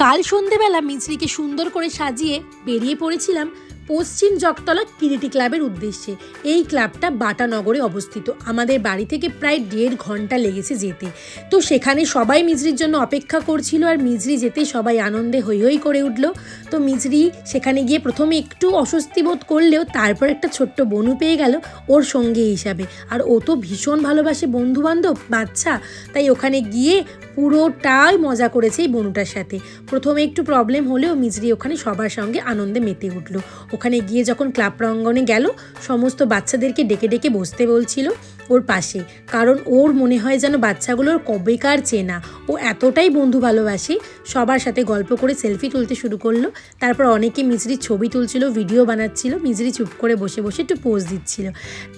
কাল সন্ধেবেলা মিছরিকে সুন্দর করে সাজিয়ে বেরিয়ে পড়েছিলাম পশ্চিম জগতলা কিরিটি ক্লাবের উদ্দেশ্যে। এই ক্লাবটা বাটানগরে অবস্থিত। আমাদের বাড়ি থেকে প্রায় 1.5 ঘন্টা লেগেছে যেতে। তো সেখানে সবাই মিছরির জন্য অপেক্ষা করছিল, আর মিছরি যেতে সবাই আনন্দে হৈ হৈ করে উঠল। তো মিছরি সেখানে গিয়ে প্রথমে একটু অস্বস্তি বোধ করলেও তারপর একটা ছোট্ট বনু পেয়ে গেল ওর সঙ্গী হিসাবে। আর ও তো ভীষণ ভালোবাসে বন্ধুবান্ধব, বাচ্চা, তাই ওখানে গিয়ে পুরোটাই মজা করেছে এই বনুটার সাথে। প্রথমে একটু প্রবলেম হলেও মিছরি ওখানে সবার সঙ্গে আনন্দে মেতে উঠল। ওখানে গিয়ে যখন ক্লাব প্রাঙ্গণে গেল, সমস্ত বাচ্চাদেরকে ডেকে ডেকে বসতে বলছিল ওর পাশে, কারণ ওর মনে হয় যেন বাচ্চাগুলোর কবেকার চেনা। ও এতটাই বন্ধু ভালোবাসে, সবার সাথে গল্প করে সেলফি তুলতে শুরু করলো। তারপর অনেকে মিছরির ছবি তুলছিল, ভিডিও বানাচ্ছিল, মিছরি চুপ করে বসে বসে একটু পোজ দিচ্ছিল।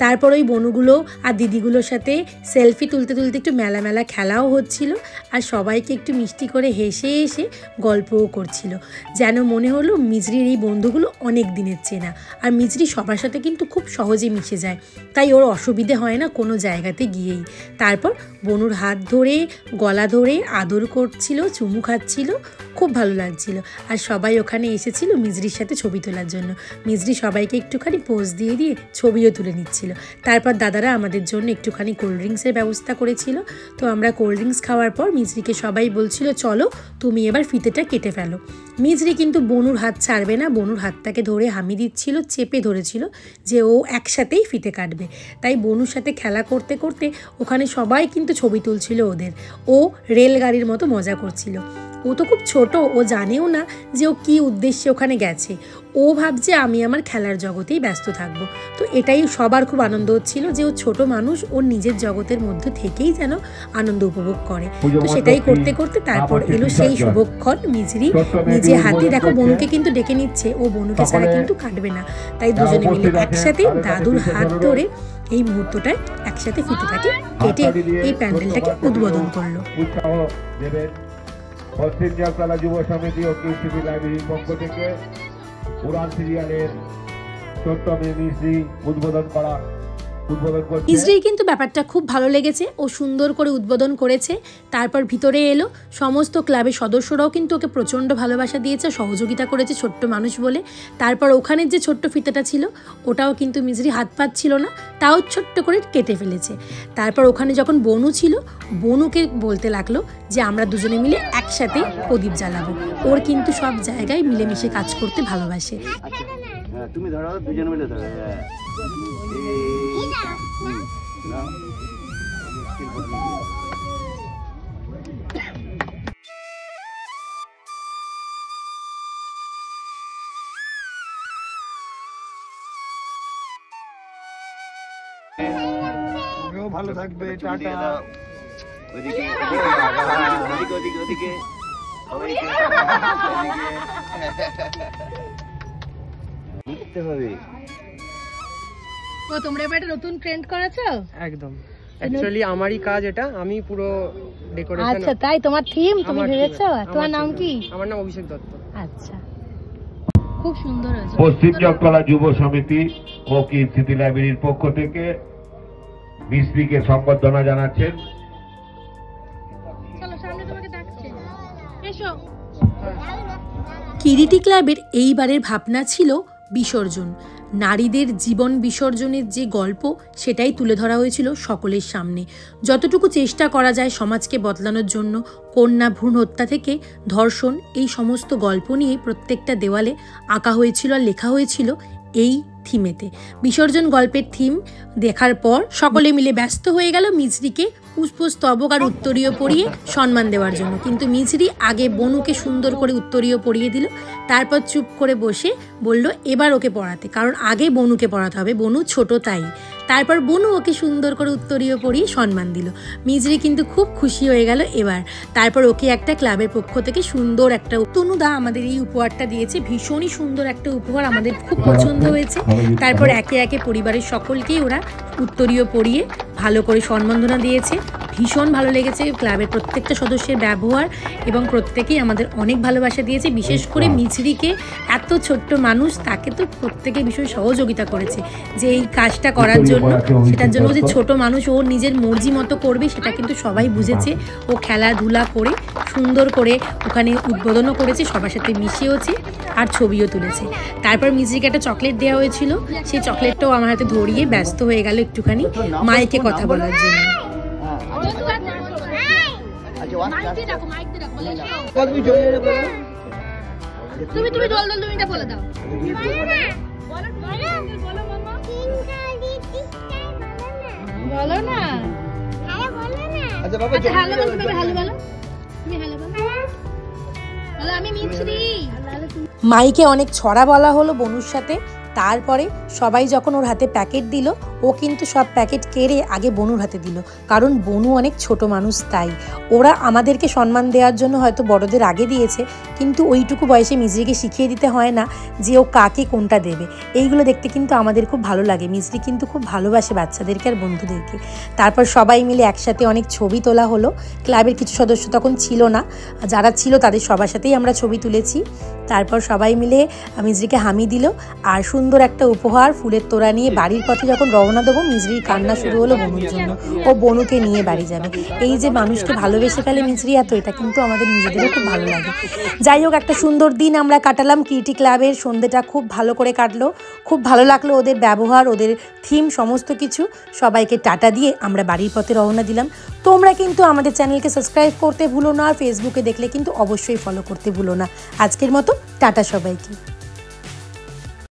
তারপর ওই বনুগুলো আর দিদিগুলোর সাথে সেলফি তুলতে তুলতে একটু মেলা মেলা খেলাও হচ্ছিল, আর সবাইকে একটু মিষ্টি করে হেসে হেসে গল্পও করছিল। যেন মনে হলো মিছরির এই বন্ধুগুলো অনেক দিনের চেনা। আর মিছরি সবার সাথে কিন্তু খুব সহজে মিশে যায়, তাই ওর অসুবিধে হয় না কোনো জায়গাতে গিয়েই। তারপর বনুর হাত ধরে গলা ধরে আদর করছিল, চুমু খাচ্ছিল, খুব ভালো লাগছিল। আর সবাই ওখানে এসেছিল মিছরির সাথে ছবি তোলার জন্য। মিছরি সবাইকে একটুখানি পোজ দিয়ে দিয়ে ছবিও তুলে নিচ্ছিল। তারপর দাদারা আমাদের জন্য একটুখানি কোল্ড ড্রিঙ্কসের ব্যবস্থা করেছিল। তো আমরা কোল্ড ড্রিঙ্কস খাওয়ার পর মিছরিকে সবাই বলছিল, চলো তুমি এবার ফিতেটা কেটে ফেলো। মিছরি কিন্তু বনুর হাত ছাড়বে না, বনুর হাতটাকে ধরে হামি দিচ্ছিল, চেপে ধরেছিল যে ও একসাথেই ফিতে কাটবে। তাই বনুর সাথে খেলা করতে করতে ওখানে সবাই কিন্তু ছবি তুলছিল ওদের। ও রেলগাড়ির মতো মজা করছিল। ও তো খুব ছোট, ও জানেও না যে ও কী উদ্দেশ্যে ওখানে গেছে। ও ভাবছে আমি আমার খেলার জগতেই ব্যস্ত থাকবো। তো এটাই সবার খুব আনন্দ হচ্ছিল যে ও ছোট মানুষ, ওর নিজের জগতের মধ্যে থেকেই যেন আনন্দ উপভোগ করে। তো সেটাই করতে করতে তারপর এলো সেই শুভক্ষণ। মিছরি নিজে হাতে দেখো বনুকে কিন্তু ডেকে নিচ্ছে, ও বনুকে ছাড়া কিন্তু কাটবে না। তাই দুজনে মিলে একসাথে দাদুর হাত ধরে এই মুহূর্তটায় একসাথে ফিতেটাকে কেটে এই প্যান্ডেলটাকে উদ্বোধন করলো। পশ্চিম জগতলা যুব সমিতি ও কৃষি লাইব্রেরির পক্ষ থেকে উড়ান সিরিয়ালের ছোট্ট মেয়ে মিছরি উদ্বোধন করছে। মিছরির কিন্তু ব্যাপারটা খুব ভালো লেগেছে, ও সুন্দর করে উদ্বোধন করেছে। তারপর ভিতরে এলো, সমস্ত ক্লাবের সদস্যরাও কিন্তু ওকে প্রচণ্ড ভালোবাসা দিয়েছে, সহযোগিতা করেছে ছোট্ট মানুষ বলে। তারপর ওখানের যে ছোট্ট ফিতেটা ছিল ওটাও কিন্তু মিছরি হাত পাচ্ছিল না, তাও ছোট্ট করে কেটে ফেলেছে। তারপর ওখানে যখন বনু ছিল, বনুকে বলতে লাগলো যে আমরা দুজনে মিলে একসাথে প্রদীপ জ্বালাবো। ওর কিন্তু সব জায়গায় মিলেমিশে কাজ করতে ভালোবাসে। তুমি ধরো, দুজনে মিলে ধরো। ভালো থাকবে, টাটা। ওদিকে ওদিকে ওদিকে লিখতে হবে। ও তোমরা এবার একটা নতুন ট্রেন্ড করেছো? একদম, অ্যাকচুয়ালি আমারই কাজ এটা, আমি পুরো ডেকোরেশন। আচ্ছা, তাই তোমার থিম তুমি ভেবেছো? তোমার নাম কি? আমার নাম অভিষেক দত্ত। আচ্ছা, খুব সুন্দর হয়েছে। পশ্চিম জগতলা যুব সমিতি ও কৃষি লাইব্রেরির পক্ষ থেকে মিছরিকে সংবর্ধনা জানাচ্ছেন। চলো, সামনে তোমাকে ডাকছে, এসো। কিরিটি ক্লাবের এইবারের ভাবনা ছিল বিসর্জন। নারীদের জীবন বিসর্জনের যে গল্প, সেটাই তুলে ধরা হয়েছিল সকলের সামনে। যতটুকু চেষ্টা করা যায় সমাজকে বদলানোর জন্য, কন্যা ভ্রূণ হত্যা থেকে ধর্ষণ, এই সমস্ত গল্প নিয়ে প্রত্যেকটা দেওয়ালে আঁকা হয়েছিল আর লেখা হয়েছিল এই থিমেতে। বিসর্জন গল্পের থিম দেখার পর সকলে মিলে ব্যস্ত হয়ে গেল মিছরিকে পুষ্পস্তবক আর উত্তরীয় পরিয়ে সম্মান দেওয়ার জন্য। কিন্তু মিছরি আগে বনুকে সুন্দর করে উত্তরীয় পরিয়ে দিল, তারপর চুপ করে বসে বলল এবার ওকে পড়াতে, কারণ আগে বনুকে পড়াতে হবে, বনু ছোট তাই। তারপর বনু ওকে সুন্দর করে উত্তরীয় পরিয়ে সম্মান দিল। মিছরি কিন্তু খুব খুশি হয়ে গেল এবার। তারপর ওকে একটা ক্লাবের পক্ষ থেকে সুন্দর একটা তনুদা আমাদের এই উপহারটা দিয়েছে, ভীষণই সুন্দর একটা উপহার, আমাদের খুব পছন্দ হয়েছে। তারপর একে একে পরিবারের সকলকেই ওরা উত্তরীয় পরিয়ে ভালো করে সম্বর্ধনা দিয়েছে। ভীষণ ভালো লেগেছে ক্লাবের প্রত্যেকটা সদস্যের ব্যবহার এবং প্রত্যেকেই আমাদের অনেক ভালোবাসা দিয়েছে। বিশেষ করে মিছরিকে, এত ছোট্ট মানুষ, তাকে তো প্রত্যেকে ভীষণ সহযোগিতা করেছে যে এই কাজটা করার জন্য। সেটার জন্য যে ছোট মানুষ ও নিজের মর্জি মতো করবে সেটা কিন্তু সবাই বুঝেছে। ও খেলাধুলা করে সুন্দর করে ওখানে উদ্বোধনও করেছে, সবার সাথে মিশিয়েওছে আর ছবিও তুলেছে। তারপর মিছরিকে একটা চকলেট দেওয়া হয়েছিল, সেই চকলেটটাও আমার হাতে ধরিয়ে ব্যস্ত হয়ে গেল একটুখানি মাইকে কথা বলার জন্য। মাইকে অনেক ছড়া বলা হলো বনুর সাথে। তারপরে সবাই যখন ওর হাতে প্যাকেট দিল, ও কিন্তু সব প্যাকেট কেড়ে আগে বনুর হাতে দিল, কারণ বনু অনেক ছোট মানুষ। তাই ওরা আমাদেরকে সম্মান দেওয়ার জন্য হয়তো বড়দের আগে দিয়েছে, কিন্তু ওইটুকু বয়সে মিছরিকে শিখিয়ে দিতে হয় না যে ও কাকে কোনটা দেবে। এইগুলো দেখতে কিন্তু আমাদের খুব ভালো লাগে। মিছরি কিন্তু খুব ভালোবাসে বাচ্চাদেরকে আর বন্ধুদেরকে। তারপর সবাই মিলে একসাথে অনেক ছবি তোলা হলো। ক্লাবের কিছু সদস্য তখন ছিল না, যারা ছিল তাদের সবার সাথেই আমরা ছবি তুলেছি। তারপর সবাই মিলে মিছরিকে হামি দিল আর সুন্দর একটা উপহার ফুলের তোড়া নিয়ে বাড়ির পথে যখন রওনা দেবো, মিছরির কান্না শুরু হলো বনুর জন্য। ও বনুকে নিয়ে বাড়ি যাবে। এই যে মানুষকে ভালোবেসে ফেলে মিছরি এত, এটা কিন্তু আমাদের নিজেদেরও খুব ভালো লাগে। যাই হোক, একটা সুন্দর দিন আমরা কাটালাম। কিরিটি ক্লাবের সন্ধ্যেটা খুব ভালো করে কাটলো। খুব ভালো লাগলো ওদের ব্যবহার, ওদের থিম, সমস্ত কিছু। সবাইকে টাটা দিয়ে আমরা বাড়ির পথে রওনা দিলাম। তোমরা কিন্তু আমাদের চ্যানেলকে সাবস্ক্রাইব করতে ভুলো না, আর ফেসবুকে দেখলে কিন্তু অবশ্যই ফলো করতে ভুলো না। আজকের মতো টাটা সবাইকে।